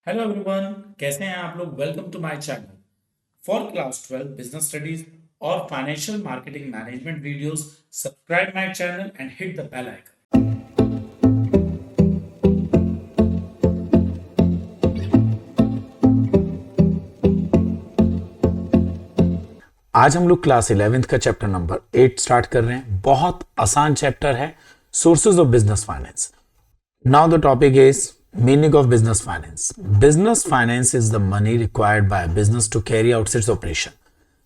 Hello everyone, कैसे हैं आप लोग। Welcome to my channel for class 12 business studies और financial marketing management videos. Subscribe my channel and hit the bell icon. आज हम लोग क्लास 11th का चैप्टर नंबर 8 स्टार्ट कर रहे हैं। बहुत आसान चैप्टर है, sources of business finance. Now the topic is meaning of business finance. Business finance is the money required by a business to carry out its operation.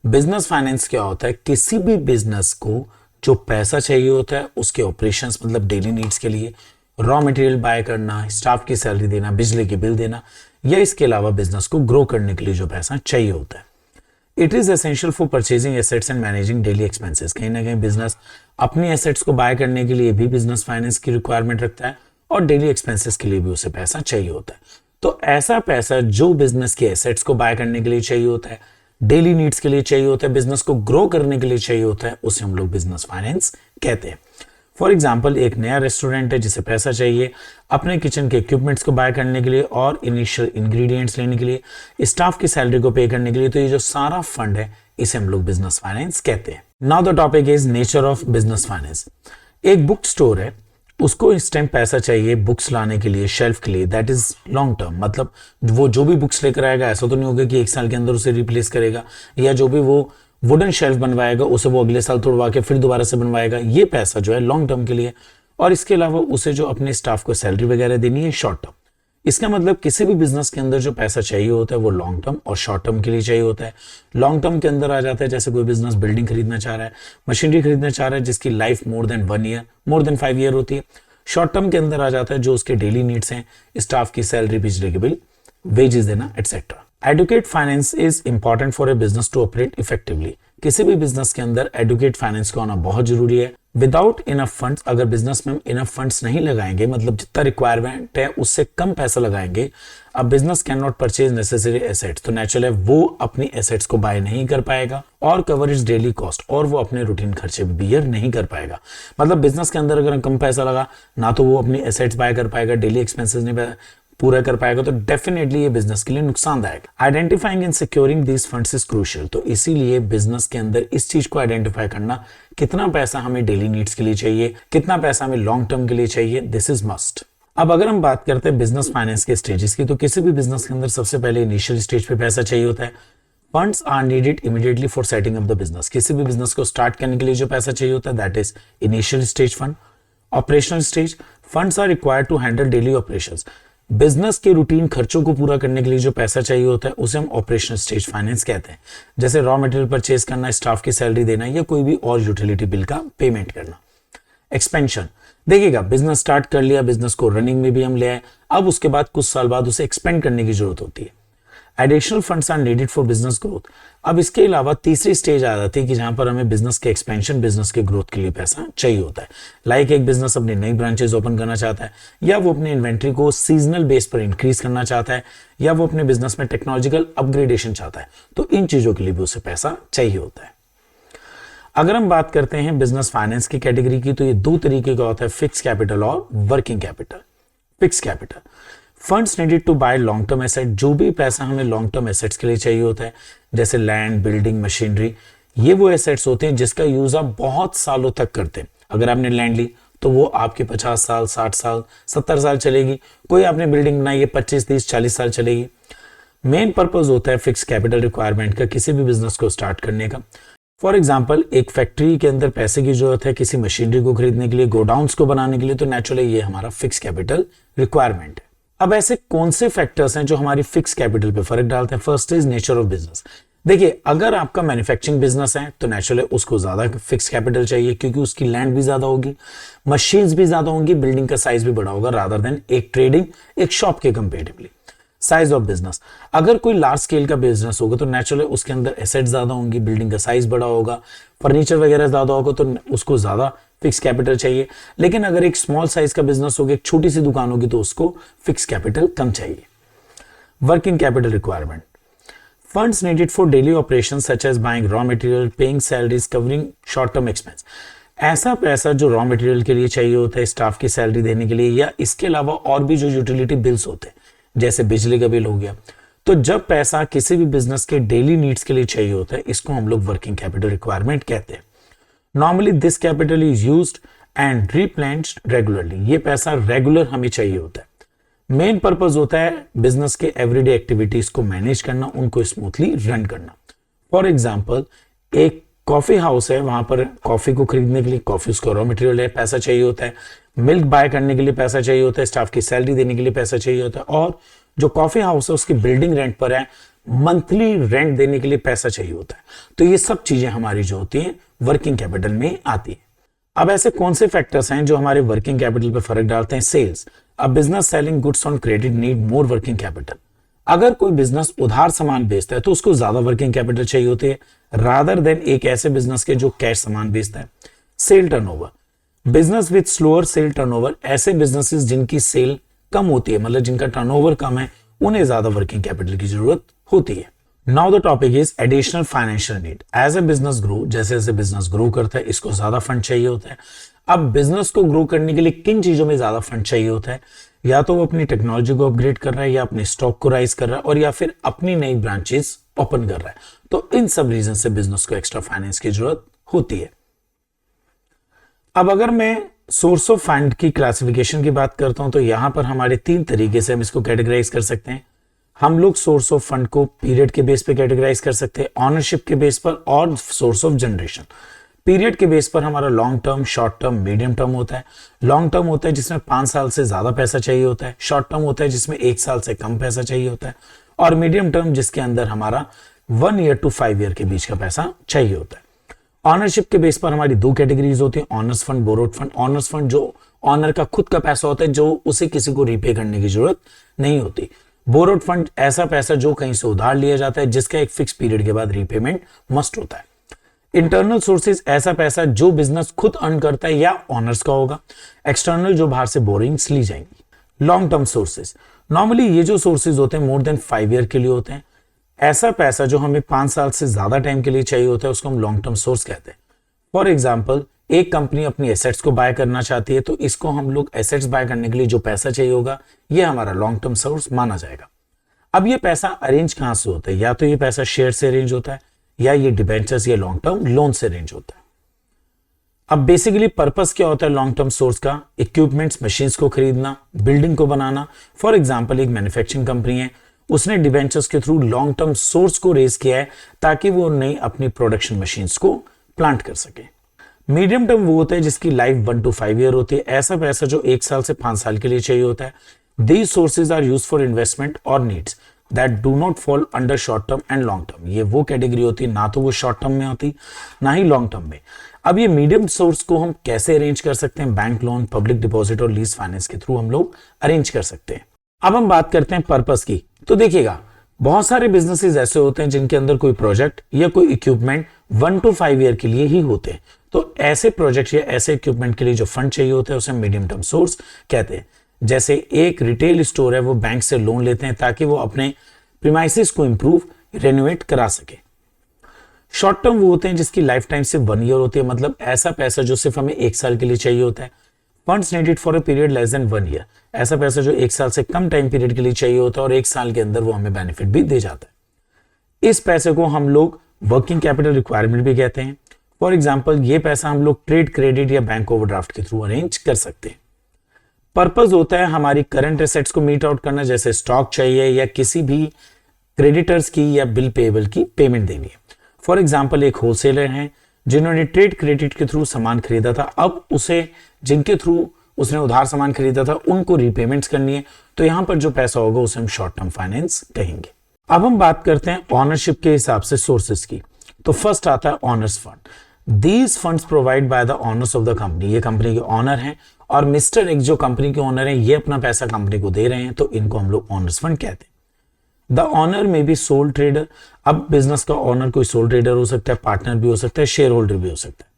Business finance क्या होता है? किसी भी बिजनेस को जो पैसा चाहिए होता है उसके ऑपरेशंस मतलब डेली नीड्स के लिए, रॉ मटेरियल बाय करना, स्टाफ की सैलरी देना, बिजली की बिल देना, या इसके अलावा बिजनेस को ग्रो करने के लिए जो पैसा चाहिए होता है। It is essential for purchasing assets and managing daily expenses. कहीं ना कहीं बिजनेस अपनी एसेट्स को बाय करने के लिए भी बिजनेस फाइनेंस की रिक्वायरमेंट रखता है और डेली एक्सपेंसेस के लिए भी उसे पैसा चाहिए होता है। तो ऐसा पैसा जो बिजनेस के एसेट्स को बाय करने के लिए चाहिए होता है, डेली नीड्स के लिए चाहिए होता है, बिजनेस को ग्रो करने के लिए चाहिए होता है, उसे हम लोग बिजनेस फाइनेंस कहते हैं। फॉर एग्जाम्पल, एक नया रेस्टोरेंट है जिसे पैसा चाहिए अपने किचन के इक्विपमेंट्स को बाय करने के लिए और इनिशियल इंग्रेडिएंट्स लेने के लिए, स्टाफ की सैलरी को पे करने के लिए। तो ये जो सारा फंड है इसे हम लोग बिजनेस फाइनेंस कहते हैं। Now the topic is nature of business finance. एक बुक स्टोर है, उसको इस टाइम पैसा चाहिए बुक्स लाने के लिए, शेल्फ के लिए। दैट इज लॉन्ग टर्म, मतलब वो जो भी बुक्स लेकर आएगा ऐसा तो नहीं होगा कि एक साल के अंदर उसे रिप्लेस करेगा, या जो भी वो वुडन शेल्फ बनवाएगा उसे वो अगले साल तोड़वा के फिर दोबारा से बनवाएगा। ये पैसा जो है लॉन्ग टर्म के लिए। और इसके अलावा उसे जो अपने स्टाफ को सैलरी वगैरह देनी है शॉर्ट टर्म। इसका मतलब किसी भी बिजनेस के अंदर जो पैसा चाहिए होता है वो लॉन्ग टर्म और शॉर्ट टर्म के लिए चाहिए होता है। लॉन्ग टर्म के अंदर आ जाता है जैसे कोई बिजनेस बिल्डिंग खरीदना चाह रहा है, मशीनरी खरीदना चाह रहा है जिसकी life more than 1 year, more than 5 year होती है। शॉर्ट टर्म के अंदर आ जाता है जो उसके डेली नीड्स हैं, स्टाफ की सैलरी, बिजली के बिल, वेजेस देना, etcetera. Adequate finance is important for a business to operate effectively. किसी भी बिजनेस के अंदर एडुकेट फाइनेंस का होना बहुत जरूरी है। विदाउट इनफ फंड्स, अगर बिजनेस में इनफ फंड्स नहीं लगाएंगे, मतलब जितना रिक्वायरमेंट है उससे कम पैसा लगाएंगे, अब business can not purchase necessary assets. तो नेचुरल है वो अपनी एसेट्स को बाय नहीं कर पाएगा और कवर इज डेली कॉस्ट, और वो अपने रूटीन खर्चे भी बियर नहीं कर पाएगा। मतलब बिजनेस के अंदर अगर कम पैसा लगा ना तो वो अपनी एसेट्स बाय कर पाएगा, डेली एक्सपेंसेस नहीं पूरा कर पाएगा, तो डेफिनेटली ये बिजनेस के लिए नुकसानदायक। Identifying and securing these funds is crucial. तो इसीलिए बिजनेस के अंदर इस चीज को आइडेंटिफाई करना, कितना पैसा हमें डेली नीड्स के लिए चाहिए, कितना पैसा हमें लॉन्ग टर्म के लिए चाहिए, दिस इज मस्ट। अब अगर हम बात करते हैं बिजनेस फाइनेंस के स्टेजेस की, तो किसी भी बिजनेस के अंदर सबसे पहले इनिशियल स्टेज पे पैसा चाहिए होता है। Funds are needed immediately for setting up the business. किसी भी बिजनेस को स्टार्ट करने के लिए जो पैसा चाहिए होता है that is initial stage fund. Operational stage, funds are required to handle daily operations. Business के रूटीन खर्चों को पूरा करने के लिए जो पैसा चाहिए होता है उसे हम ऑपरेशनल स्टेज फाइनेंस कहते हैं। जैसे रॉ मटेरियल परचेज करना, स्टाफ की सैलरी देना, या कोई भी और यूटिलिटी बिल का पेमेंट करना। एक्सपेंशन, देखिएगा बिजनेस स्टार्ट कर लिया, बिजनेस को रनिंग में भी हम ले आए, अब उसके बाद कुछ साल बाद उसे एक्सपेंड करने की जरूरत होती है। Additional funds are needed for business growth. अब इसके अलावा तीसरी स्टेज आ जाती है कि जहां पर हमें बिजनेस के एक्सपेंशन, बिजनेस के ग्रोथ के लिए पैसा चाहिए होता है। लाइक एक बिजनेस अपनी नई ब्रांचेस ओपन करना चाहता है, या वो अपने इन्वेंट्री को सीजनल बेस पर इंक्रीज करना चाहता है, या वो अपने बिजनेस में टेक्नोलॉजिकल अपग्रेडेशन चाहता है, तो इन चीजों के लिए भी उसे पैसा चाहिए होता है। अगर हम बात करते हैं बिजनेस फाइनेंस की कैटेगरी की, तो ये दो तरीके का होता है, फिक्स कैपिटल और working capital. Fix capital, funds needed to buy long term asset. जो भी पैसा हमें लॉन्ग टर्म एसेट्स के लिए चाहिए होता है, जैसे लैंड, बिल्डिंग, मशीनरी, ये वो एसेट्स होते हैं जिसका यूज आप बहुत सालों तक करते हैं। अगर आपने लैंड ली तो वो आपके 50 साल, 60 साल, 70 साल चलेगी। कोई आपने बिल्डिंग बनाई है 25, 30, 40 साल चलेगी। मेन पर्पज होता है फिक्स कैपिटल रिक्वायरमेंट का किसी भी बिजनेस को स्टार्ट करने का। फॉर एग्जाम्पल, एक फैक्ट्री के अंदर पैसे की जरूरत है किसी मशीनरी को खरीदने के लिए, गोडाउन्स को बनाने के लिए, तो नेचुरली ये हमारा फिक्स कैपिटल रिक्वायरमेंट है। अब ऐसे कौन से फैक्टर्स हैं जो हमारी फिक्स कैपिटल पे फर्क डालते हैं? First is nature of business. देखिए, अगर आपका मैन्युफैक्चरिंग बिजनेस है तो नेचुरली उसको ज्यादा फिक्स कैपिटल चाहिए, क्योंकि उसकी लैंड भी ज्यादा होगी, मशीन्स भी ज्यादा होंगी, बिल्डिंग का साइज भी बड़ा होगा रादर देन एक ट्रेडिंग, एक शॉप के कंपेरेटिवली। साइज ऑफ बिजनेस, अगर कोई लार्ज स्केल का बिजनेस होगा तो नेचुरली उसके अंदर एसेट ज्यादा होंगी, बिल्डिंग का साइज बड़ा होगा, फर्नीचर वगैरह ज्यादा होगा, तो उसको ज्यादा फिक्स कैपिटल चाहिए। लेकिन अगर एक स्मॉल साइज का बिजनेस होगा, एक छोटी सी दुकान होगी, तो उसको फिक्स कैपिटल कम चाहिए। Working capital requirement, funds needed for daily operation such as buying raw material, paying salaries, covering short term expense. ऐसा पैसा जो रॉ मटेरियल के लिए चाहिए होता है, स्टाफ की सैलरी देने के लिए, या इसके अलावा और भी जो यूटिलिटी बिल्स होते हैं, जैसे बिजली का बिल हो गया। तो जब पैसा किसी भी बिजनेस के डेली नीड्स के लिए चाहिए होता है, इसको हम लोग वर्किंग कैपिटल रिक्वायरमेंट कहते हैं। Normally this capital is used and replenished regularly. ये पैसा रेगुलर हमें चाहिए होता है। मेन पर्पस होता है बिजनेस के एवरीडे एक्टिविटीज को मैनेज करना, उनको स्मूथली रन करना। फॉर एग्जाम्पल, एक कॉफी हाउस है, वहां पर कॉफी को खरीदने के लिए, कॉफी उसका रॉ मटेरियल है, पैसा चाहिए होता है। मिल्क बाय करने के लिए पैसा चाहिए होता है, स्टाफ की सैलरी देने के लिए पैसा चाहिए होता है, और जो कॉफी हाउस है उसकी बिल्डिंग रेंट पर है, मंथली रेंट देने के लिए पैसा चाहिए होता है। तो ये सब चीजें हमारी जो होती हैं वर्किंग कैपिटल में आती है। अब ऐसे कौन से फैक्टर्स हैं जो हमारे वर्किंग कैपिटल पर फर्क डालते हैं? Sales. A business selling goods on credit need more working capital. अगर कोई बिजनेस उधार सामान बेचता है तो उसको ज्यादा वर्किंग कैपिटल चाहिए होती है रादर देन एक ऐसे बिजनेस के जो कैश सामान बेचता है। Sale turnover. Business with slower sale turnover, ऐसे बिजनेसेस जिनकी सेल कम होती है, मतलब जिनका टर्नओवर कम है, उन्हें ज्यादा वर्किंग कैपिटल की जरूरत होती है। Now the topic is additional financial need. As a business grow, जैसे जैसे बिजनेस ग्रो करता है इसको ज्यादा फंड चाहिए होता है। अब बिजनेस को ग्रो करने के लिए किन चीजों में ज्यादा फंड चाहिए होता है? या तो वो अपनी टेक्नोलॉजी को अपग्रेड कर रहा है, या अपने स्टॉक को राइज कर रहा है, और या फिर अपनी नई ब्रांचेस ओपन कर रहा है। तो इन सब रीजन से बिजनेस को एक्स्ट्रा फाइनेंस की जरूरत होती है। अब अगर मैं सोर्स ऑफ फंड की क्लासिफिकेशन की बात करता हूं तो यहां पर हमारे 3 तरीके से हम इसको कैटेगराइज कर सकते हैं। हम लोग सोर्स ऑफ फंड को पीरियड के बेस पे कैटेगराइज कर सकते हैं, ऑनरशिप के बेस पर, और सोर्स ऑफ जनरेशन। पीरियड के बेस पर हमारा long term, short term, medium term होता है। लॉन्ग टर्म होता है जिसमें 5 साल से ज्यादा पैसा चाहिए होता है। शॉर्ट टर्म होता है जिसमें 1 साल से कम पैसा चाहिए होता है। और मीडियम टर्म जिसके अंदर हमारा 1 ईयर टू 5 ईयर के बीच का पैसा चाहिए होता है। ऑनरशिप के बेस पर हमारी 2 कैटेगरीज होती है, honours fund, borrowed fund. Honours fund जो ऑनर का खुद का पैसा होता है, जो उसे किसी को रीपे करने की जरूरत नहीं होती। बोरोड फंड ऐसा पैसा जो कहीं से उधार लिया जाता है, जिसका एक फिक्स पीरियड के बाद रीपेमेंट मस्ट होता है। इंटरनल सोर्सेज ऐसा पैसा जो बिजनेस खुद अर्न करता है या ऑनर्स का होगा। एक्सटर्नल जो बाहर से बोरिंग्स ली जाएंगी। लॉन्ग टर्म सोर्सेज, नॉर्मली ये जो सोर्सेज होते हैं मोर देन 5 ईयर के लिए होते हैं। ऐसा पैसा जो हमें 5 साल से ज्यादा टाइम के लिए चाहिए होता है उसको हम लॉन्ग टर्म सोर्स कहते हैं। फॉर एग्जाम्पल, एक कंपनी अपनी एसेट्स को बाय करना चाहती है तो इसको हम लोग एसेट्स बाय करने के लिए जो पैसा चाहिए होगा ये हमारा लॉन्ग टर्म सोर्स माना जाएगा। अब ये पैसा अरेंज कहां से होता है? या तो ये पैसा शेयर से अरेंज होता है, या ये डिबेंचर्स या लॉन्ग टर्म लोन से अरेंज होता है। अब बेसिकली पर्पस क्या होता है लॉन्ग टर्म सोर्स का? इक्विपमेंट्स, मशीन्स को खरीदना, बिल्डिंग को बनाना। फॉर एग्जाम्पल, एक मैन्युफैक्चरिंग कंपनी है, उसने डिबेंचर्स के थ्रू लॉन्ग टर्म सोर्स को रेज किया है ताकि वो नई अपनी प्रोडक्शन मशीन्स को प्लांट कर सके। मीडियम टर्म वो होता है जिसकी लाइफ 1 to 5 ईयर होती है। ऐसा पैसा जो 1 साल से 5 साल के लिए चाहिए होता है। These sources are use for investment और needs that do not fall under short term and long term. ये वो कैटेगरी होती है, ना तो वो शॉर्ट टर्म में होती ना ही लॉन्ग टर्म में। अब ये मीडियम सोर्स को हम कैसे अरेंज कर सकते हैं? बैंक लोन, पब्लिक डिपॉजिट और लीज फाइनेंस के थ्रू हम लोग अरेंज कर सकते हैं। अब हम बात करते हैं पर्पस की। तो देखिएगा, बहुत सारे बिजनेसेस ऐसे होते हैं जिनके अंदर कोई प्रोजेक्ट या कोई इक्विपमेंट 1 to 5 ईयर के लिए ही होते हैं। तो ऐसे प्रोजेक्ट या ऐसे इक्विपमेंट के लिए जो फंड चाहिए होते हैं उसे मीडियम टर्म सोर्स कहते हैं। जैसे एक रिटेल स्टोर है, वो बैंक से लोन लेते हैं ताकि वो अपने प्रीमाइसेस को इंप्रूव, रेनोवेट करा सके। शॉर्ट टर्म वो होते हैं जिसकी लाइफ टाइम सिर्फ 1 ईयर होती है, मतलब ऐसा पैसा जो सिर्फ हमें 1 साल के लिए चाहिए होता है। Funds needed for a period less than 1 year, ऐसा पैसा जो 1 साल से कम टाइम पीरियड के लिए चाहिए होता है और 1 साल के अंदर वो हमें बेनिफिट भी दे जाता है। इस पैसे को हम लोग वर्किंग कैपिटल रिक्वायरमेंट भी कहते हैं। फॉर एग्जाम्पल, ये पैसा हम लोग ट्रेड क्रेडिट या बैंक ओवरड्राफ्ट के थ्रू अरेंज कर सकते हैं। पर्पस होता है हमारी करंट एसेट्स को मीट आउट करना, जैसे स्टॉक चाहिए या किसी भी क्रेडिटर्स की या बिल पेएबल की पेमेंट देनी है। फॉर एग्जाम्पल, एक होलसेलर हैं जिन्होंने ट्रेड क्रेडिट के थ्रू सामान खरीदा था, अब उसे जिनके थ्रू उसने उधार सामान खरीदा था उनको रीपेमेंट्स करनी है, तो यहां पर जो पैसा होगा उसे हम शॉर्ट टर्म फाइनेंस कहेंगे। अब हम बात करते हैं ऑनरशिप के हिसाब से सोर्सेस की। तो फर्स्ट आता है honours fund. These funds provide by the honours of the company. ये कंपनी के ऑनर हैं और मिस्टर एक जो कंपनी के ऑनर हैं ये अपना पैसा कंपनी को दे रहे हैं, तो इनको हम लोग ऑनर्स फंड कहते हैं। द ऑनर में भी सोल ट्रेडर। अब बिजनेस का ऑनर कोई सोल ट्रेडर हो सकता है, पार्टनर भी हो सकता है, शेयर होल्डर भी हो सकता है।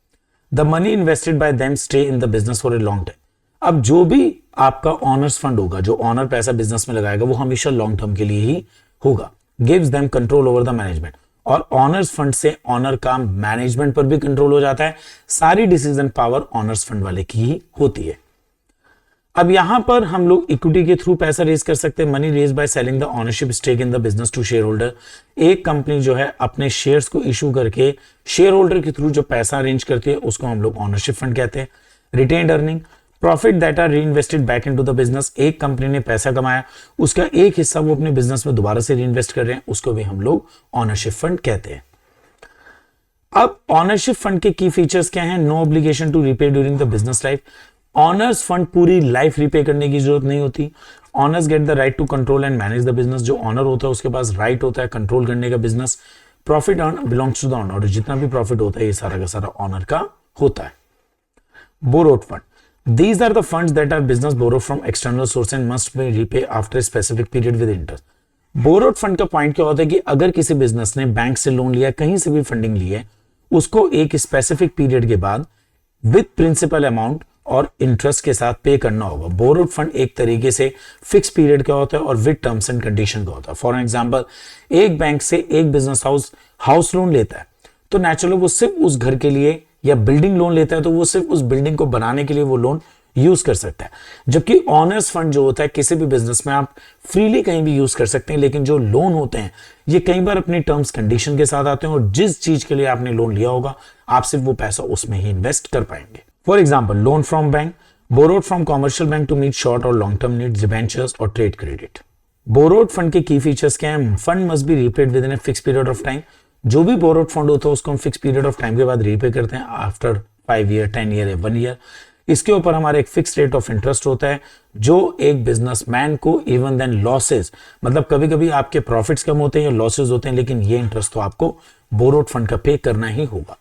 The money invested bye them stay in the business for a long time. अब जो भी आपका ऑनर्स फंड होगा, जो ऑनर पैसा बिजनेस में लगाएगा, वो हमेशा लॉन्ग टर्म के लिए ही होगा। Gives them control over the management. और ऑनर्स फंड से ऑनर का मैनेजमेंट पर भी कंट्रोल हो जाता है। सारी डिसीजन पावर ऑनर्स फंड वाले की ही होती है। अब यहां पर हम लोग इक्विटी के थ्रू पैसा रेज कर सकते हैं। Money raise by selling the ownership stake in the business to shareholder. एक कंपनी जो है अपने शेयर्स को इशू करके शेयर होल्डर के थ्रू जो पैसा अरेंज करती है उसको हम लोग ओनरशिप फंड कहते हैं। Retained earning, profit that are reinvested back into the business. एक कंपनी ने पैसा कमाया, उसका एक हिस्सा वो अपने बिजनेस में दोबारा से रीइन्वेस्ट कर रहे हैं, उसको भी हम लोग ओनरशिप फंड कहते हैं। अब ओनरशिप फंड के की फीचर्स क्या हैं? No obligation to repay during the business life. Owners fund पूरी लाइफ रीपे करने की जरूरत नहीं होती। Owners get the right to control and manage the business. जो ऑनर होता है उसके पास राइट होता है कंट्रोल करने का business. Profit earn belongs to the owner, और जितना भी प्रॉफिट होता है ये सारा का सारा ऑनर का होता है। Borrowed fund, these are the funds that are business borrow from external source and must be repay after a specific period with interest। Borrowed fund का पॉइंट क्या होता है कि अगर किसी बिजनेस ने बैंक से लोन लिया, कहीं से भी फंडिंग ली है, उसको एक स्पेसिफिक पीरियड के बाद विद प्रिंसिपल अमाउंट और इंटरेस्ट के साथ पे करना होगा। बोरोड फंड एक तरीके से फिक्स पीरियड का होता है और विद टर्म्स एंड कंडीशन का होता है। फॉर एग्जांपल, एक बैंक से एक बिजनेस हाउस लोन लेता है तो नेचुरली वो सिर्फ उस घर के लिए, या बिल्डिंग लोन लेता है तो वो सिर्फ उस बिल्डिंग को बनाने के लिए वो लोन यूज कर सकता है। जबकि ऑनर्स फंड जो होता है किसी भी बिजनेस में आप फ्रीली कहीं भी यूज कर सकते हैं, लेकिन जो लोन होते हैं ये कई बार अपनी टर्म्स कंडीशन के साथ आते हैं, और जिस चीज के लिए आपने लोन लिया होगा आप सिर्फ वो पैसा उसमें ही इन्वेस्ट कर पाएंगे। For example, loan from bank, borrowed from commercial bank to meet short और लॉन्ग टर्म नीड्स, डिबेंचर्स और ट्रेड क्रेडिट। बोरोड फंड के की फीचर्स क्या हैं? Fund must be repaid within a fix period of time. जो भी borrowed fund होता है उसको हम फिक्स पीरियड ऑफ टाइम के बाद रीपे करते हैं, आफ्टर 5 ईयर, 10 ईयर या 1 ईयर। इसके ऊपर हमारा एक फिक्स रेट ऑफ इंटरेस्ट होता है जो एक बिजनेसमैन को इवन देन लॉसेस, मतलब कभी कभी आपके प्रॉफिट्स कम होते हैं या लॉसेस होते हैं, लेकिन ये इंटरेस्ट तो आपको बोरोड फंड का पे करना ही होगा।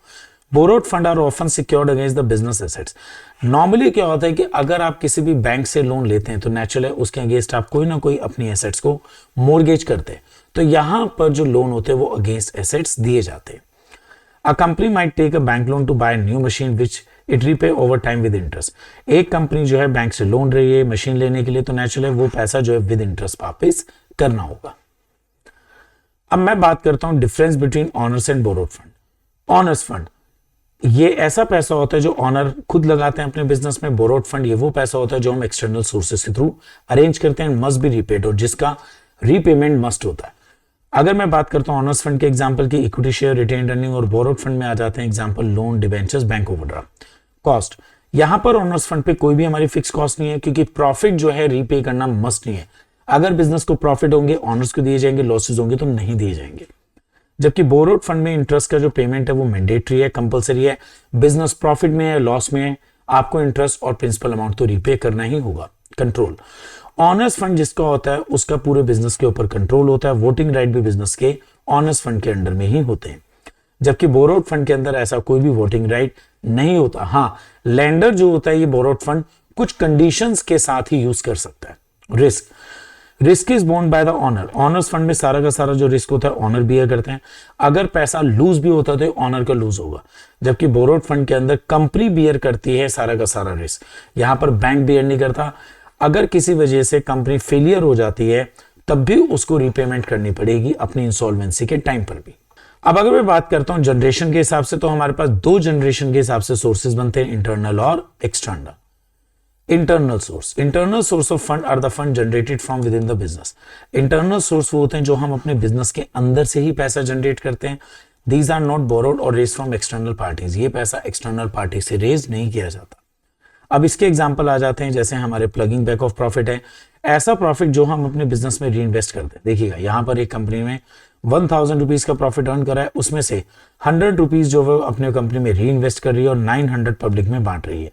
Borrowed fund are often secured against the business assets. Normally क्या होता है कि अगर आप किसी भी बैंक से लोन लेते हैं तो नेचुरल है उसके अगेंस्ट आप कोई ना कोई अपनी एसेट्स को मोर्गेज करते हैं, तो यहां पर जो लोन होते हैं वो अगेंस्ट एसेट्स दिए जाते हैं। A company might take a bank loan to buy a new machine which it repay over time with interest। एक कंपनी जो है बैंक से लोन रही है मशीन लेने के लिए, तो नेचुरल है वो पैसा जो है विद इंटरेस्ट वापस करना होगा। अब मैं बात करता हूं difference between honours and borrowed fund. Honours fund ये ऐसा पैसा होता है जो ऑनर खुद लगाते हैं अपने बिजनेस में। बोरोड फंड ये वो पैसा होता है जो हम एक्सटर्नल सोर्सेस के थ्रू अरेंज करते हैं, मस्ट बी रीपेड, और जिसका रीपेमेंट मस्ट होता है। अगर मैं बात करता हूं ऑनर्स फंड के एग्जांपल की, इक्विटी शेयर, रिटेन्ड अर्निंग, और बोरोड फंड में आ जाते हैं example loan, debentures, bank overdraft. Cost, यहां पर ऑनर्स फंड पे कोई भी हमारी फिक्स कॉस्ट नहीं है, क्योंकि प्रॉफिट जो है रीपे करना मस्ट नहीं है। अगर बिजनेस को प्रॉफिट होंगे ऑनर्स को दिए जाएंगे, लॉसेज होंगे तो नहीं दिए जाएंगे। जबकि बोरोड फंड में इंटरेस्ट का जो पेमेंट है वो मैंडेटरी है, कंपलसरी है। बिजनेस प्रॉफिट में है, लॉस में है, आपको इंटरेस्ट और प्रिंसिपल अमाउंट तो रीपे करना ही होगा। कंट्रोल, ऑनर्स फंड जिसका होता है उसका पूरे बिजनेस के ऊपर कंट्रोल होता है। वोटिंग राइट भी बिजनेस के ऑनर्स फंड के अंडर में ही होते हैं, जबकि बोरोड फंड के अंदर ऐसा कोई भी वोटिंग राइट नहीं होता। हाँ, लेंडर जो होता है ये बोरोड फंड कुछ कंडीशंस के साथ ही यूज कर सकता है। Risk is borne by the owner. Owners fund में सारा का सारा जो रिस्क होता है ऑनर बियर करते हैं। अगर पैसा लूज भी होता है तो ऑनर का लूज होगा, जबकि बोरोड फंड के अंदर कंपनी बियर करती है सारा का सारा रिस्क, यहां पर बैंक बियर नहीं करता। अगर किसी वजह से कंपनी फेलियर हो जाती है तब भी उसको रीपेमेंट करनी पड़ेगी अपनी इंसॉल्वेंसी के टाइम पर भी। अब अगर मैं बात करता हूं जनरेशन के हिसाब से, तो हमारे पास 2 जनरेशन के हिसाब से सोर्सेज बनते हैं, इंटरनल और external. Internal source of fund are the fund generated from within the business. Internal source वो होते हैं जो हम अपने बिजनेस के अंदर से ही पैसा जनरेट करते हैं। दीज आर नॉट बोरोड और रेज फ्रॉम एक्सटर्नल पार्टीज। ये पैसा एक्सटर्नल पार्टी से रेज नहीं किया जाता। अब इसके एग्जाम्पल आ जाते हैं, जैसे हमारे प्लगिंग बैक ऑफ प्रॉफिट है, ऐसा प्रॉफिट जो हम अपने बिजनेस में री इन्वेस्ट करते हैं। देखिएगा यहाँ पर एक कंपनी में 1000 रुपीज का प्रॉफिट अर्न करा है, उसमें से 100 रुपीज जो वो अपने कंपनी में री इन्वेस्ट कर रही है और 900 पब्लिक में बांट रही है।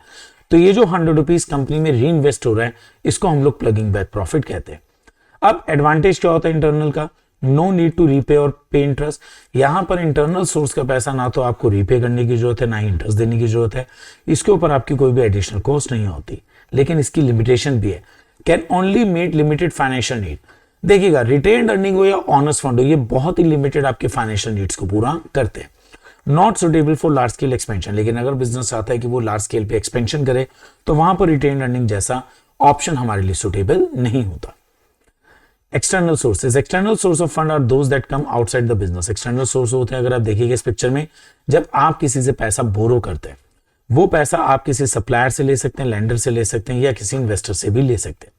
तो ये जो 100 रुपीज कंपनी में री इन्वेस्ट हो रहा है इसको हम लोग प्लगिंग बैक प्रॉफिट कहते हैं। अब एडवांटेज क्या होता है इंटरनल का? नो नीड टू रीपे और पे इंटरेस्ट। यहां पर इंटरनल सोर्स का पैसा ना तो आपको रीपे करने की जरूरत है ना ही इंटरेस्ट देने की जरूरत है। इसके ऊपर आपकी कोई भी एडिशनल कॉस्ट नहीं होती, लेकिन इसकी लिमिटेशन भी है, can only meet limited financial need. देखिएगा, रिटेन्ड अर्निंग हो या ऑनर्स फंड हो, ये बहुत ही लिमिटेड आपके फाइनेंशियल नीड्स को पूरा करते हैं। Not suitable for large scale expansion. लेकिन अगर बिजनेस चाहता है कि वो लार्ज स्केल पे एक्सपेंशन करे तो वहां पर रिटेन्ड अर्निंग जैसा ऑप्शन हमारे लिए सुटेबल नहीं होता। External source of fund are those that come outside the business. External source होते हैं, अगर आप देखिएगा इस पिक्चर में, जब आप किसी से पैसा बोरो करते हैं, वो पैसा आप किसी सप्लायर से ले सकते हैं, लेंडर से ले सकते हैं, या किसी इन्वेस्टर से भी ले सकते हैं।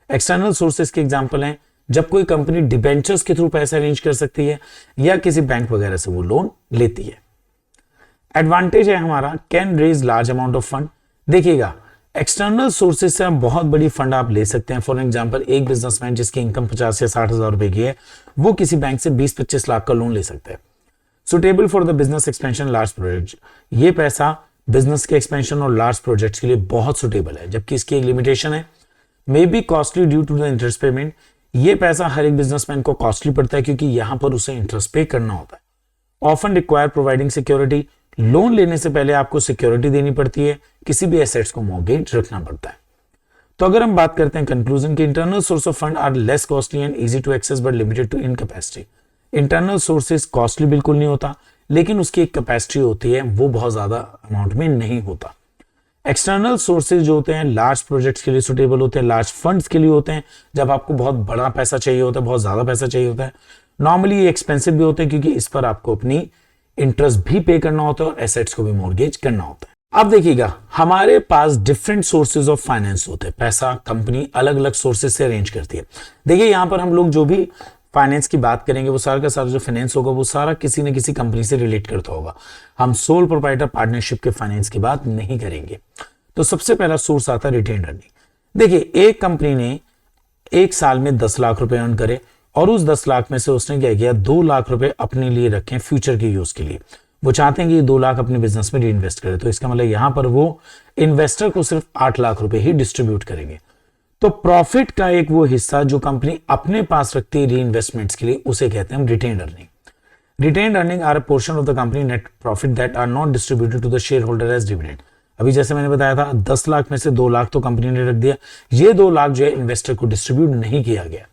एक्सटर्नल सोर्सेज के एग्जांपल हैं जब कोई कंपनी डिबेंचर्स के थ्रू पैसा अरेंज कर सकती है या किसी बैंक वगैरह से वो लोन लेती है। एडवांटेज है हमारा can raise large amount of fund. देखिएगा, एक्सटर्नल सोर्सेज से हम बहुत बड़ी फंड आप ले सकते हैं। फॉर एग्जांपल, एक बिजनेसमैन जिसकी इनकम 50 या 60 हजार रुपए की है, वो किसी बैंक से 20-25 लाख का लोन ले सकता है। Suitable for the business expansion large project, ये पैसा बिजनेस के एक्सपेंशन और लार्ज प्रोजेक्ट्स के लिए बहुत सुटेबल है। जबकि इसकी एक लिमिटेशन है, may be costly due to the interest payment. ये पैसा हर एक बिजनेसमैन को कॉस्टली पड़ता है क्योंकि यहां पर उसे इंटरेस्ट पे करना होता है। Often require providing security, loan लेने से पहले आपको सिक्योरिटी देनी पड़ती है, किसी भी एसेट्स को मॉर्गेज रखना पड़ता है। तो अगर हम बात करते हैं कंक्लूजन की, internal source of fund are less costly and easy to access but limited to in capacity. Internal sources costly बिल्कुल नहीं होता, लेकिन उसकी एक कैपेसिटी होती है, वो बहुत ज्यादा अमाउंट में नहीं होता। एक्सटर्नल सोर्सेज जो होते हैं लार्ज प्रोजेक्ट्स के लिए सुटेबल होते हैं, लार्ज फंड्स के लिए होते हैं, जब आपको बहुत बड़ा पैसा चाहिए होता है, बहुत ज्यादा पैसा चाहिए होता है। नॉर्मली ये एक्सपेंसिव भी होते हैं क्योंकि इस पर आपको अपनी इंटरेस्ट भी पे करना होता है और एसेट्स को भी मॉर्गेज करना होता है। अब देखिएगा, हमारे पास डिफरेंट सोर्सेज ऑफ फाइनेंस होते हैं। पैसा कंपनी अलग अलग सोर्सेज से अरेंज करती है। देखिए, यहां पर हम लोग जो भी फाइनेंस की बात करेंगे, वो सारा का सारा जो फाइनेंस होगा वो सारा किसी न किसी कंपनी से रिलेट करता होगा। हम सोल प्रोप्राइटर पार्टनरशिप के फाइनेंस की बात नहीं करेंगे। तो सबसे पहला सोर्स आता है रिटेन्ड अर्निंग। देखिए, एक कंपनी ने एक साल में 10 लाख रुपए अर्न करे और उस 10 लाख में से उसने क्या किया, 2 लाख रुपए अपने लिए रखें फ्यूचर के यूज के लिए। वो चाहते हैं कि ये 2 लाख अपने बिजनेस में री इन्वेस्ट करें। तो इसका मतलब यहां पर वो इन्वेस्टर को सिर्फ 8 लाख रुपए ही डिस्ट्रीब्यूट करेंगे। तो प्रॉफिट का एक वो हिस्सा जो कंपनी अपने पास रखती है री इन्वेस्टमेंट्स के लिए, उसे कहते हैं retained earning. Retained earning are a portion of the company net profit that are not distributed to the shareholder as dividend. अभी जैसे मैंने बताया था, 10 लाख में से 2 लाख तो कंपनी ने रख दिया, ये 2 लाख जो है इन्वेस्टर को डिस्ट्रीब्यूट नहीं किया गया।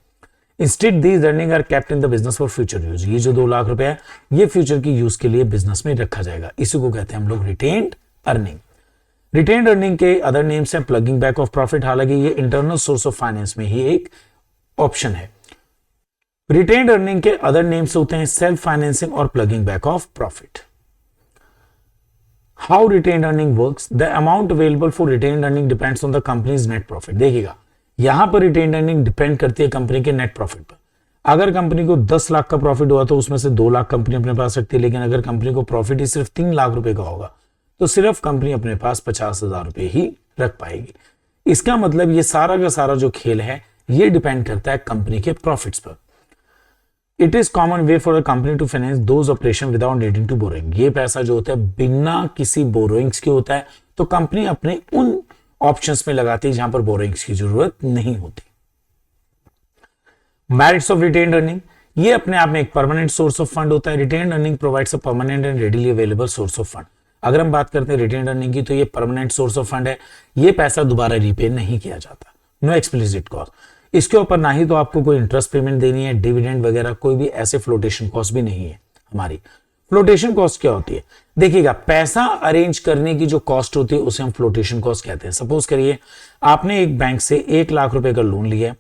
Instead these earning are kept in the business for future use. ये जो 2 लाख रुपए है, ये फ्यूचर की यूज के लिए बिजनेस में रखा जाएगा। इसी को कहते हैं हम लोग रिटेन्ड अर्निंग। रिटेन्ड अर्निंग के अदर नेम्स हैं प्लगिंग बैक ऑफ प्रॉफिट। हालांकि ये इंटरनल सोर्स ऑफ फाइनेंस में ही एक ऑप्शन है। रिटेन्ड अर्निंग के अदर नेम्स होते हैं सेल्फ फाइनेंसिंग और plugging back of profit. How retained earning works, the amount available for retained earning depends on the companies net profit. देखिएगा, यहां पर रिटेन्ड अर्निंग डिपेंड करती है कंपनी के नेट प्रॉफिट पर। अगर कंपनी को 10 लाख का प्रॉफिट हुआ तो उसमें से 2 लाख कंपनी अपने पास रखती है। लेकिन अगर कंपनी को प्रॉफिट ही सिर्फ 3 लाख रुपए का होगा तो सिर्फ कंपनी अपने पास 50,000 रुपए ही रख पाएगी। इसका मतलब ये सारा का सारा जो खेल है, ये डिपेंड करता है कंपनी के प्रॉफिट्स पर। It is common way for a company to finance those operation without needing to borrowing. ये पैसा जो होता है बिना किसी बोरोइंग्स के होता है, तो कंपनी अपने उन ऑप्शंस में लगाती है जहां पर बोरोइंग्स की जरूरत नहीं होती। मेरिट्स ऑफ रिटेन्ड अर्निंग, ये अपने आप में एक परमानेंट सोर्स ऑफ फंड होता है। Retained earning provides a permanent and readily available source of fund. अगर हम बात करते हैं रिटेन्ड अर्निंग की, तो ये परमानेंट सोर्स ऑफ फंड है। ये पैसा दोबारा रीपे नहीं किया जाता, नो एक्सप्लिसिट कॉस्ट। इसके ऊपर ना ही तो आपको कोई इंटरेस्ट पेमेंट देनी है, डिविडेंड वगैरह कोई भी ऐसे फ्लोटेशन कॉस्ट भी नहीं है। हमारी फ्लोटेशन कॉस्ट क्या होती है, देखिएगा, पैसा अरेंज करने की जो कॉस्ट होती है उसे हम फ्लोटेशन कॉस्ट कहते हैं। सपोज करिए आपने एक बैंक से 1 लाख रुपए का लोन लिया,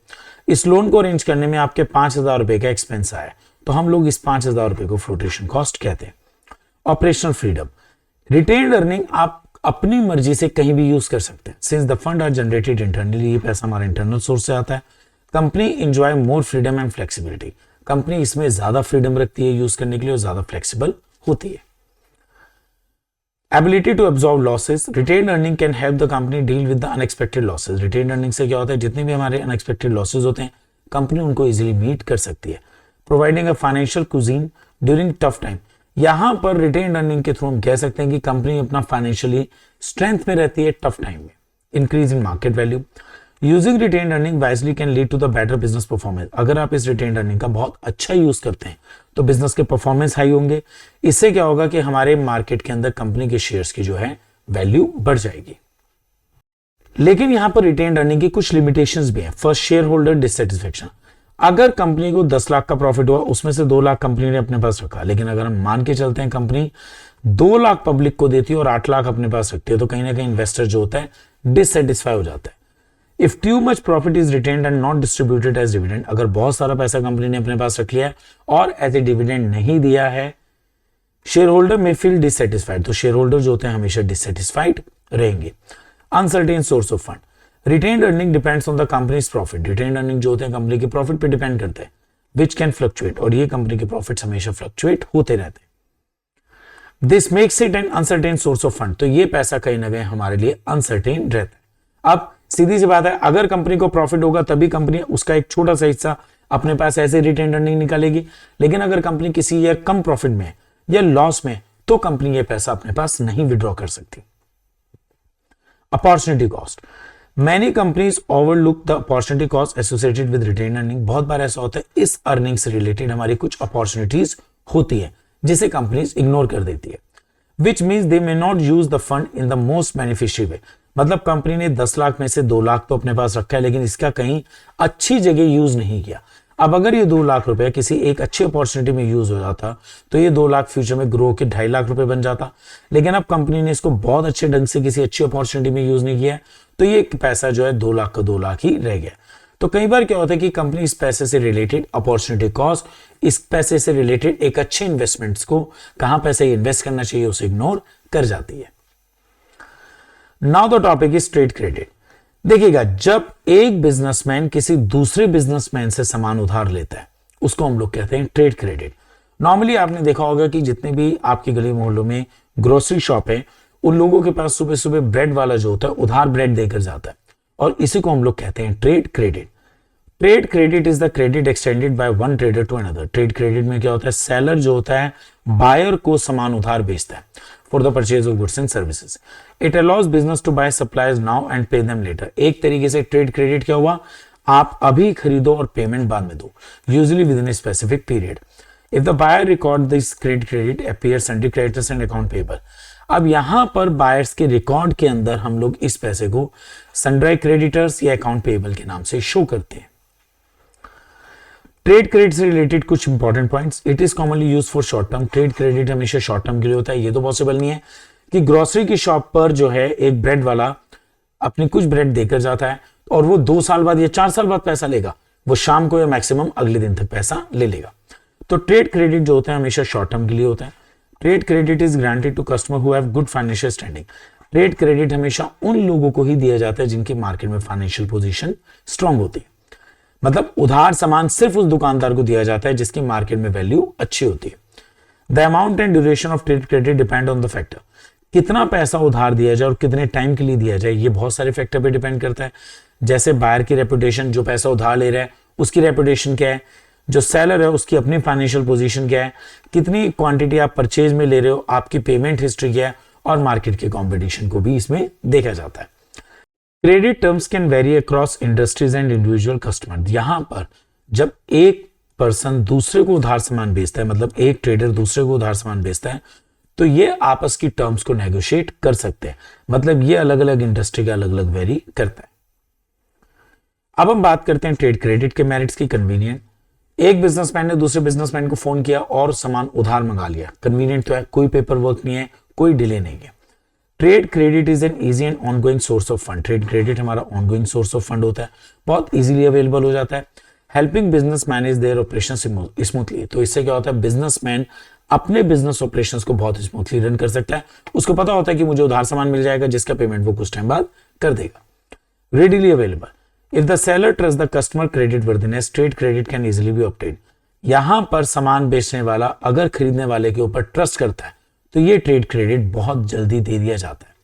इस लोन को अरेंज करने में आपके 5,000 रुपए का एक्सपेंस आया, तो हम लोग इस 5,000 रुपए को फ्लोटेशन कॉस्ट कहते हैं। ऑपरेशनल फ्रीडम, रिटेन्ड अर्निंग आप अपनी मर्जी से कहीं भी यूज कर सकते हैं। Since the fund are generated internally, ये पैसा हमारे इंटरनल सोर्स से आता है। Company enjoy more freedom and flexibility, company इसमें ज्यादा फ्रीडम रखती है यूज करने के लिए और ज्यादा फ्लेक्सिबल होती है। Ability to absorb losses, retained earning can help the company deal with the unexpected losses. Retained earning से क्या होता है, जितने भी हमारे अनएक्सपेक्टेड लॉसेस होते हैं कंपनी उनको इजीली मीट कर सकती है। Providing a financial cuisine during tough time, यहां पर रिटेन्ड अर्निंग के थ्रू हम कह सकते हैं कि कंपनी अपना फाइनेंशियली स्ट्रेंथ में रहती है टफ टाइम में। Increase in market value, using retained earning wisely can lead to the better business performance. अगर आप इस रिटेन्ड अर्निंग का बहुत अच्छा यूज करते हैं तो बिजनेस के परफॉर्मेंस हाई होंगे। इससे क्या होगा कि हमारे मार्केट के अंदर कंपनी के शेयर्स की जो है वैल्यू बढ़ जाएगी। लेकिन यहां पर रिटेन्ड अर्निंग की कुछ लिमिटेशंस भी हैं। First, share holder dissatisfaction. अगर कंपनी को 10 लाख का प्रॉफिट हुआ, उसमें से 2 लाख कंपनी ने अपने पास रखा, लेकिन अगर हम मान के चलते हैं कंपनी 2 लाख पब्लिक को देती है और 8 लाख अपने पास रखती है, तो कहीं ना कहीं इन्वेस्टर जो होता है डिससेटिस्फाई हो जाता है। If too much profit is retained and not distributed as dividend, अगर बहुत सारा पैसा कंपनी ने अपने पास रख लिया है और एज ए डिविडेंड नहीं दिया है, शेयर होल्डर में फील डिससेटिस्फाइड, तो शेयर होल्डर जो होते हैं हमेशा डिससेटिस्फाइड रहेंगे। Uncertain source of fund, retained earning depends on the companies profit, retained earning जो होते हैं कंपनी के प्रॉफिट पे डिपेंड करते हैं, विच कैन फ्लक्चुएट, और ये कंपनी के प्रॉफिट्स हमेशा फ्लक्चुएट होते रहते हैं। This makes it N uncertain source of fund, तो ये पैसा कहीं ना कहीं हमारे लिए अनसर्टेन रहता है। अब सीधी सी बात है, अगर कंपनी को प्रॉफिट होगा तभी कंपनी उसका एक छोटा सा हिस्सा अपने पास ऐसे रिटेन्ड अर्निंग निकालेगी, लेकिन अगर कंपनी किसी ईयर कम प्रॉफिट में या लॉस में, तो कंपनी ये पैसा अपने पास नहीं विड्रॉ कर सकती। Opportunity cost, many companies overlook the opportunity cost associated with retain earning, बहुत बार ऐसा होता है इस अर्निंग से रिलेटेड हमारी कुछ अपॉर्चुनिटीज होती है जिसे कंपनीज इग्नोर कर देती है, which means they may not use the fund in the most beneficial way, मतलब कंपनी ने 10 लाख में से 2 लाख तो अपने पास रखा है लेकिन इसका कहीं अच्छी जगह यूज नहीं किया। अब अगर ये 2 लाख रुपए किसी एक अच्छी अपॉर्चुनिटी में यूज हो जाता तो ये 2 लाख फ्यूचर में ग्रो के 2.5 लाख रुपए बन जाता, लेकिन अब कंपनी ने इसको बहुत अच्छे ढंग से किसी अच्छी अपॉर्चुनिटी में यूज नहीं किया, तो ये पैसा जो है 2 लाख का 2 लाख ही रह गया। तो कई बार क्या होता है कि कंपनी इस पैसे से रिलेटेड अपॉर्चुनिटी कॉस्ट, इस पैसे से रिलेटेड एक अच्छे इन्वेस्टमेंट्स को कहां पैसे इन्वेस्ट करना चाहिए उसे इग्नोर कर जाती है। Now the topic is trade credit. देखिएगा, जब एक बिजनेसमैन किसी दूसरे बिजनेसमैन से सामान उधार लेता है उसको हम लोग कहते हैं ट्रेड क्रेडिट। नॉर्मली आपने देखा होगा कि जितने भी आपकी गली मोहल्लों में ग्रोसरी शॉप है उन लोगों के पास सुबह सुबह ब्रेड वाला जो होता है उधार ब्रेड देकर जाता है, और इसी को हम लोग कहते हैं trade credit. Trade credit is the credit extended by one trader to another. Trade credit में क्या होता है, सेलर जो होता है बायर को सामान उधार बेचता है for the purchase of goods and services. It allows business to buy supplies now and pay them later. एक तरीके से ट्रेड क्रेडिट क्या हुआ, आप अभी खरीदो और पेमेंट बाद में दो, usually within a specific period. If the buyer record this credit appears under creditors and account payable. अब यहां पर बायर्स के रिकॉर्ड के अंदर हम लोग इस पैसे को सन्ड्री क्रेडिटर्स या अकाउंट पेबल के नाम से शो करते हैं। ट्रेड क्रेडिट से रिलेटेड कुछ important points, it is commonly used for short term. Trade credit हमेशा शॉर्ट टर्म के लिए होता है। ये तो पॉसिबल नहीं है कि ग्रोसरी की शॉप पर जो है एक ब्रेड वाला अपनी कुछ ब्रेड देकर जाता है और वो 2 साल बाद या 4 साल बाद पैसा लेगा, वो शाम को या मैक्सिमम अगले दिन तक पैसा ले लेगा। तो ट्रेड क्रेडिट जो होता है हमेशा शॉर्ट टर्म के लिए होता है। Trade credit is granted to customer who have good financial standing. Trade credit हमेशा उन लोगों को ही दिया जाता है जिनकी मार्केट में फाइनेंशियल पोजीशन स्ट्रांग होती है। मतलब उधार सामान सिर्फ उस दुकानदार को दिया जाता है जिसकी मार्केट में वैल्यू अच्छी होती है। The amount and duration of trade credit depend on the factor. कितना पैसा उधार दिया जाए और कितने टाइम के लिए दिया जाए ये बहुत सारे फैक्टर पे डिपेंड करता है। जैसे बायर की रेपुटेशन, जो पैसा उधार ले रहा है उसकी रेपुटेशन क्या है, जो सेलर है उसकी अपनी फाइनेंशियल पोजीशन क्या है, कितनी क्वांटिटी आप परचेज में ले रहे हो, आपकी पेमेंट हिस्ट्री क्या है, और मार्केट के कॉम्पिटिशन को भी इसमें देखा जाता है। Credit terms can vary across industries and individual customer. यहां पर जब एक पर्सन दूसरे को उधार सामान बेचता है, मतलब एक ट्रेडर दूसरे को उधार सामान बेचता है, तो ये आपस की टर्म्स को नेगोशिएट कर सकते हैं। मतलब ये अलग अलग इंडस्ट्री का अलग अलग वेरी करता है। अब हम बात करते हैं ट्रेड क्रेडिट के मेरिट्स की। कन्वीनियंट, एक बिजनेसमैन ने दूसरे बिजनेसमैन को फोन किया और सामान उधार मंगा लिया। कन्वीनियंट तो है, कोई पेपर वर्क नहीं है, कोई डिले नहीं है। Trade credit is an easy and ongoing source of fund. Trade credit हमारा ऑनगोइंग सोर्स ऑफ फंड होता है, बहुत इजीली अवेलेबल हो जाता है। Helping business manage their operation smoothly. तो इससे क्या होता है, बिजनेसमैन अपने बिजनेस ऑपरेशंस को बहुत स्मूथली रन कर सकता है। उसको पता होता है कि मुझे उधार सामान मिल जाएगा जिसका पेमेंट वो कुछ टाइम बाद कर देगा। Readily available, if the seller trust the customer credit worthiness, trade credit can easily be obtain. यहां पर सामान बेचने वाला अगर खरीदने वाले के ऊपर ट्रस्ट करता है तो ये ट्रेड क्रेडिट बहुत जल्दी दे दिया जाता है।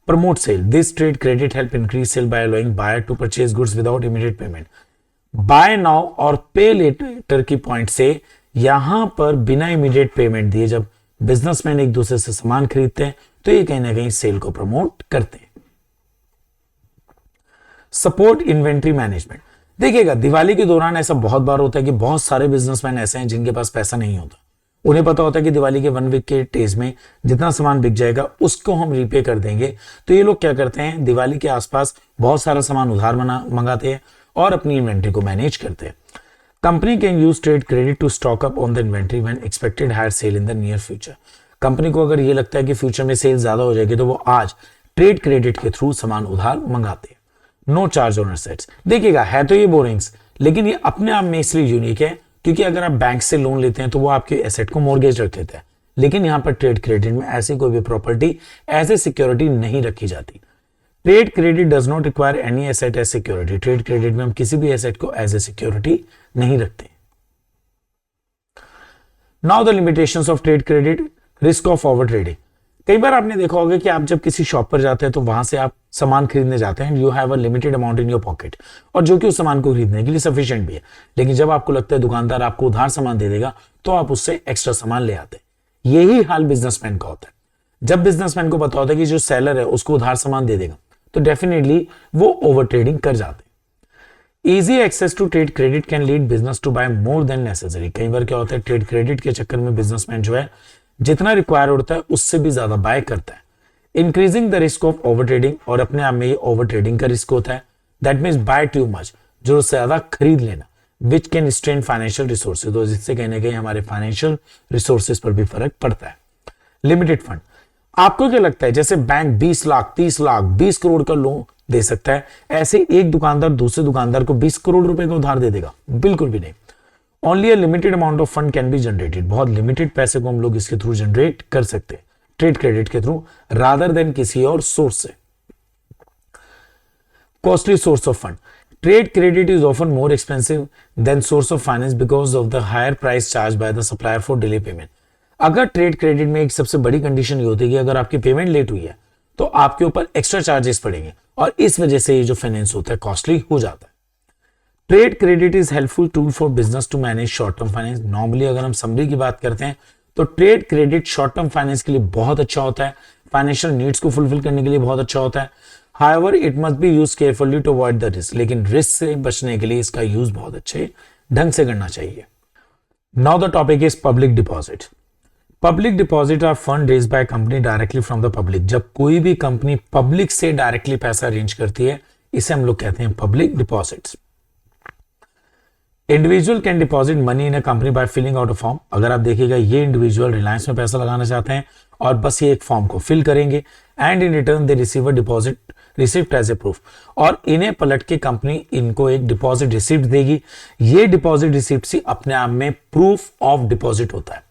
Promote sale, this trade credit help increase sale by allowing buyer to purchase goods without immediate payment. Buy now और पे लेटर की पॉइंट से यहां पर बिना इमीडिएट पेमेंट दिए जब बिजनेसमैन एक दूसरे से सामान खरीदते हैं तो ये कहीं ना कहीं सेल को प्रमोट करते हैं। सपोर्ट इन्वेंट्री मैनेजमेंट, देखिएगा दिवाली के दौरान ऐसा बहुत बार होता है कि बहुत सारे बिजनेसमैन ऐसे हैं जिनके पास पैसा नहीं होता। उन्हें पता होता है कि दिवाली के 1 वीक के डेज में जितना सामान बिक जाएगा उसको हम रीपे कर देंगे। तो ये लोग क्या करते हैं, दिवाली के आसपास बहुत सारा सामान उधार मंगाते हैं और अपनी इन्वेंट्री को मैनेज करते हैं। Company can use trade credit to stock up on the inventory when expected higher sale in the near future. Company को अगर ये लगता है कि फ्यूचर में सेल ज्यादा हो जाएगी तो वो आज ट्रेड क्रेडिट के थ्रू सामान उधार मंगाते हैं। नो चार्ज ऑन एसेट्स, देखिएगा है तो ये बोरिंग्स, लेकिन ये अपने आप में इसलिए यूनिक है क्योंकि अगर आप बैंक से लोन लेते हैं तो वो आपके एसेट को मॉर्गेज रख देता है, लेकिन यहां पर ट्रेड क्रेडिट में ऐसी कोई भी प्रॉपर्टी एज ए सिक्योरिटी नहीं रखी जाती। Trade credit does not require any asset as security. Trade credit में हम किसी भी एसेट को एज ए सिक्योरिटी नहीं रखते। Now the limitations of trade credit, risk of over trading. कई बार आपने देखा होगा कि आप जब किसी शॉप पर जाते हैं तो वहां से आप सामान खरीदने जाते हैं, you have a limited amount in your pocket, और जो कि उस सामान को खरीदने के लिए सफिशिएंट भी है। लेकिन जब आपको लगता है दुकानदार आपको उधार सामान दे देगा तो आप उससे एक्स्ट्रा सामान ले आते हैं। यही हाल बिजनेसमैन का होता है। जब बिजनेसमैन को पता होता है कि जो सेलर है उसको उधार सामान दे देगा तो डेफिनेटली वो ओवर ट्रेडिंग कर जाते हैं। Easy access to trade credit can lead business to buy more than necessary. कई बार क्या होता है, ट्रेड क्रेडिट के चक्कर में बिजनेसमैन जो है जितना रिक्वायर होता है उससे भी ज्यादा बाय करता है, increasing the risk of over trading. और अपने आप में ये ओवर ट्रेडिंग का रिस्क होता है। That means by too much, जो ज्यादा खरीद लेना, which can strain financial resources, तो जिससे कहीं ना कहीं हमारे फाइनेंशियल रिसोर्सेज पर भी फर्क पड़ता है। लिमिटेड फंड, आपको क्या लगता है जैसे बैंक 20 लाख 30 लाख 20 करोड़ का लोन दे सकता है, ऐसे एक दुकानदार दूसरे दुकानदार को 20 करोड़ रुपए का उधार दे देगा? बिल्कुल भी नहीं। Only a limited amount of fund can be generated. बहुत लिमिटेड पैसे को हम लोग इसके थ्रू जनरेट कर सकते हैं ट्रेड क्रेडिट के थ्रू, रादर देन किसी और सोर्स से। Costly source of fund, trade credit is often more expensive than source of finance because of the higher price charge by the supplier for delay payment. अगर trade credit में एक सबसे बड़ी condition ये होती है कि अगर आपकी पेमेंट लेट हुई है तो आपके ऊपर एक्स्ट्रा चार्जेस पड़ेंगे, और इस वजह से ये जो फाइनेंस होता है कॉस्टली हो जाता है। Trade credit is helpful tool for business to manage short term finance. Normally अगर हम समरी की बात करते हैं तो trade credit short term finance के लिए बहुत अच्छा होता है, फाइनेंशियल नीड्स को फुलफिल करने के लिए बहुत अच्छा होता है। However it must be use carefully to avoid the risk, लेकिन रिस्क से बचने के लिए इसका यूज बहुत अच्छे ढंग से करना चाहिए। Now the topic is public deposit. Public deposit are fund raise by company directly from the public. जब कोई भी कंपनी पब्लिक से डायरेक्टली पैसा अरेंज करती है, इसे हम लोग कहते हैं public deposits. Individual can deposit money in a company by filling out a form. अगर आप देखिएगा ये इंडिविजुअल रिलायंस में पैसा लगाना चाहते हैं और बस ये एक फॉर्म को फिल करेंगे, and in return they receive a deposit receipt as a proof, और इन्हें पलट के कंपनी इनको एक डिपॉजिट रिसिप्ट देगी। ये डिपॉजिट रिसिप्ट ही अपने आप में प्रूफ ऑफ डिपॉजिट होता है।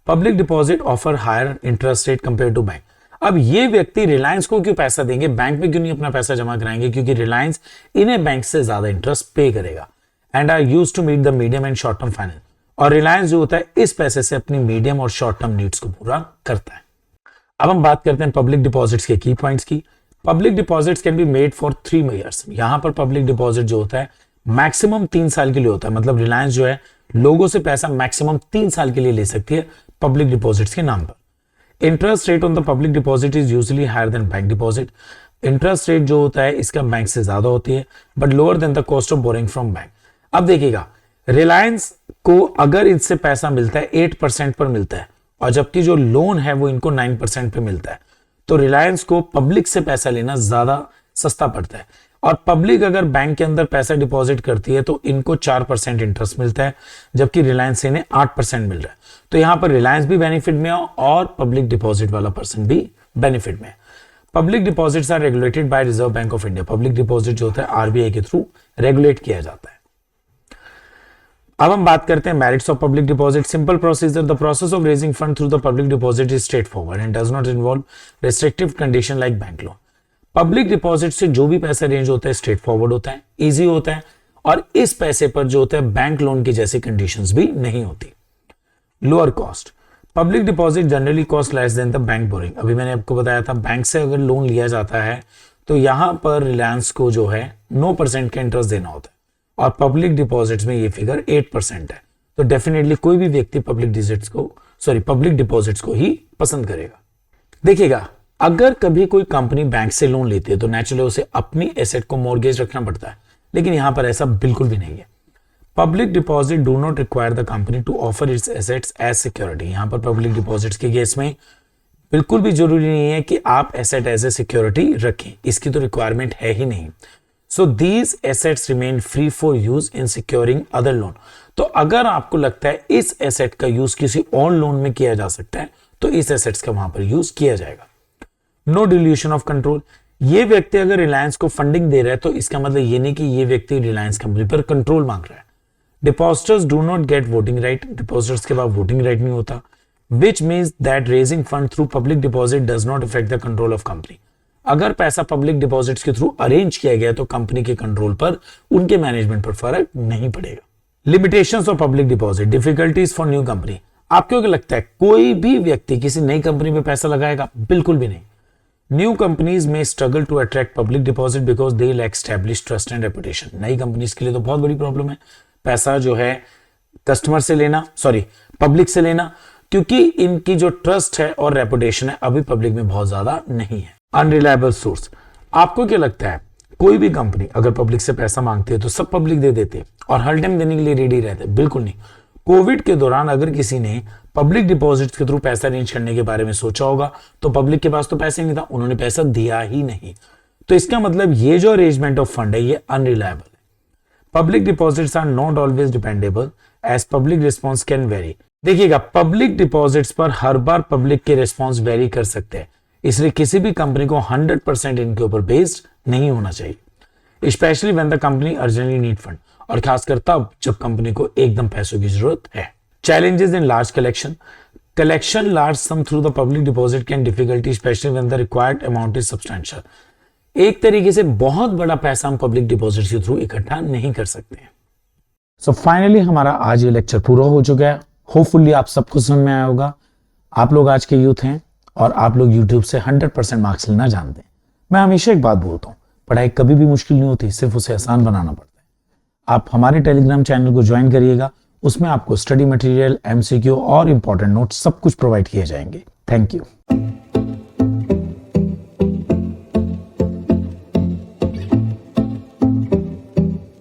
Public deposit offer higher interest rate compare to bank. अब ये व्यक्ति रिलायंस को क्यों पैसा देंगे, बैंक में क्यों नहीं अपना पैसा जमा कराएंगे? क्योंकि रिलायंस इन्हें बैंक से ज्यादा इंटरेस्ट पे करेगा, and are used to meet the medium and short term finance. और रिलायंस जो होता है इस पैसे से अपनी मीडियम और शॉर्ट टर्म नीड्स को पूरा करता है। अब हम बात करते हैं पब्लिक डिपॉजिट्स के की पॉइंट्स की। Public deposits can be made for 3 years. यहां पर पब्लिक डिपॉजिट जो होता है मैक्सिमम 3 साल के लिए होता है। मतलब रिलायंस जो है लोगों से पैसा मैक्सिमम 3 साल के लिए ले सकती है पब्लिक डिपॉजिट्स के नाम पर। Interest rate on the public deposit is usually higher than bank deposit. Interest rate जो होता है इसका बैंक से ज्यादा होती है, but lower than the cost of borrowing from bank. अब देखिएगा, रिलायंस को अगर इनसे पैसा मिलता है 8% पर मिलता है, और जबकि जो लोन है वो इनको 9% पे मिलता है, तो रिलायंस को पब्लिक से पैसा लेना ज्यादा सस्ता पड़ता है। और पब्लिक अगर बैंक के अंदर पैसा डिपॉजिट करती है तो इनको 4% इंटरेस्ट मिलता है, जबकि रिलायंस से इन्हें 8% मिल रहा है। तो यहां पर रिलायंस भी बेनिफिट में है और पब्लिक डिपॉजिट वाला पर्सन भी बेनिफिट में है। Public deposits are regulated by Reserve Bank of India. Public deposit जो होता है आरबीआई के थ्रू रेगुलेट किया जाता है। अब हम बात करते हैं merits of public deposit. Simple procedure, the process of raising fund through the public deposit is straight forward and does not involve restrictive condition like bank loan. Public deposit से जो भी पैसा अरेंज होता है स्ट्रेट फॉरवर्ड होता है, easy होता है, और इस पैसे पर जो होता है बैंक लोन की जैसी कंडीशंस भी नहीं होती। Lower cost, public deposit generally cost less than the bank boring. अभी मैंने आपको बताया था बैंक से अगर लोन लिया जाता है तो यहां पर रिलायंस को जो है 9% का इंटरेस्ट देना होता है, और पब्लिक डिपॉजिट्स में ये फिगर 8% है। तो डेफिनेटली कोई भी व्यक्ति पब्लिक डिपॉजिट्स को ही पसंद करेगा। देखिएगा, अगर कभी कोई कंपनी बैंक से लोन लेती है तो नेचुरली उसे अपनी एसेट को मॉर्गेज रखना पड़ता है, लेकिन यहां पर ऐसा बिल्कुल भी नहीं है। Public deposit do not require the company to offer its assets as security. यहां पर पब्लिक डिपॉजिट्स के केस में बिल्कुल भी जरूरी नहीं है कि आप एसेट एज ए सिक्योरिटी रखें, इसकी तो रिक्वायरमेंट है ही नहीं। So these assets remain free for use in securing other loan. तो अगर आपको लगता है इस एसेट का यूज किसी और लोन में किया जा सकता है तो इस एसेट्स का वहां पर यूज किया जाएगा। नो डिल्यूशन ऑफ कंट्रोल, ये व्यक्ति अगर रिलायंस को फंडिंग दे रहा है तो इसका मतलब ये नहीं कि ये व्यक्ति रिलायंस कंपनी पर कंट्रोल मांग रहा है। Depositors do not gate voting right, depositors के पास वोटिंग राइट नहीं होता। Which means that raising fund through public deposit does not affect the control of company. अगर पैसा पब्लिक डिपॉजिट्स के थ्रू अरेंज किया गया तो कंपनी के कंट्रोल पर, उनके मैनेजमेंट पर फर्क नहीं पड़ेगा। Limitations of public deposit, difficulties for new company. आपको क्या लगता है कोई भी व्यक्ति किसी नई कंपनी में पैसा लगाएगा? बिल्कुल भी नहीं। न्यू कंपनीज में struggle to attract public deposit because they lack established trust and reputation. नई कंपनीज के लिए तो बहुत बड़ी प्रॉब्लम है पैसा जो है कस्टमर से लेना, पब्लिक से लेना, क्योंकि इनकी जो ट्रस्ट है और रेपुटेशन है अभी पब्लिक में बहुत ज्यादा नहीं है। अनरिलायबल सोर्स, आपको क्या लगता है कोई भी कंपनी अगर पब्लिक से पैसा मांगती है तो सब पब्लिक दे देते हैं और हर टाइम देने के लिए रेडी रहते हैं? बिल्कुल नहीं। कोविड के दौरान अगर किसी ने पब्लिक डिपॉजिट्स के थ्रू पैसा अरेंज करने के बारे में सोचा होगा तो पब्लिक के पास तो पैसे नहीं था, उन्होंने पैसा दिया ही नहीं। तो इसका मतलब ये जो अरेंजमेंट ऑफ फंड है ये अनरिलायबल है। Public deposits are not always dependable as public response can vary. देखिएगा, पब्लिक डिपॉजिट्स पर हर बार पब्लिक के रिस्पॉन्स वेरी कर सकते हैं, इसलिए किसी भी कंपनी को 100% इनके ऊपर बेस्ड नहीं होना चाहिए, specially when the company urgently need fund, और खासकर तब जब कंपनी को एकदम पैसों की जरूरत है। Challenges in large collection large some through the public deposit can difficulty specially when the required amount is substantial. एक तरीके से बहुत बड़ा पैसा हम पब्लिक डिपॉजिट के थ्रू इकट्ठा नहीं कर सकते। सो फाइनली हमारा आज ये लेक्चर पूरा हो चुका है। होपफुली आप सबको समझ में आया होगा। आप लोग आज के यूथ हैं और आप लोग YouTube से 100% मार्क्स लेना जानते हैं। मैं हमेशा एक बात बोलता हूँ, पढ़ाई कभी भी मुश्किल नहीं होती, सिर्फ उसे आसान बनाना पड़ता है। आप हमारे टेलीग्राम चैनल को ज्वाइन करिएगा, उसमें आपको स्टडी मटेरियल, MCQ और इंपॉर्टेंट नोट्स सब कुछ प्रोवाइड किए जाएंगे। Thank you.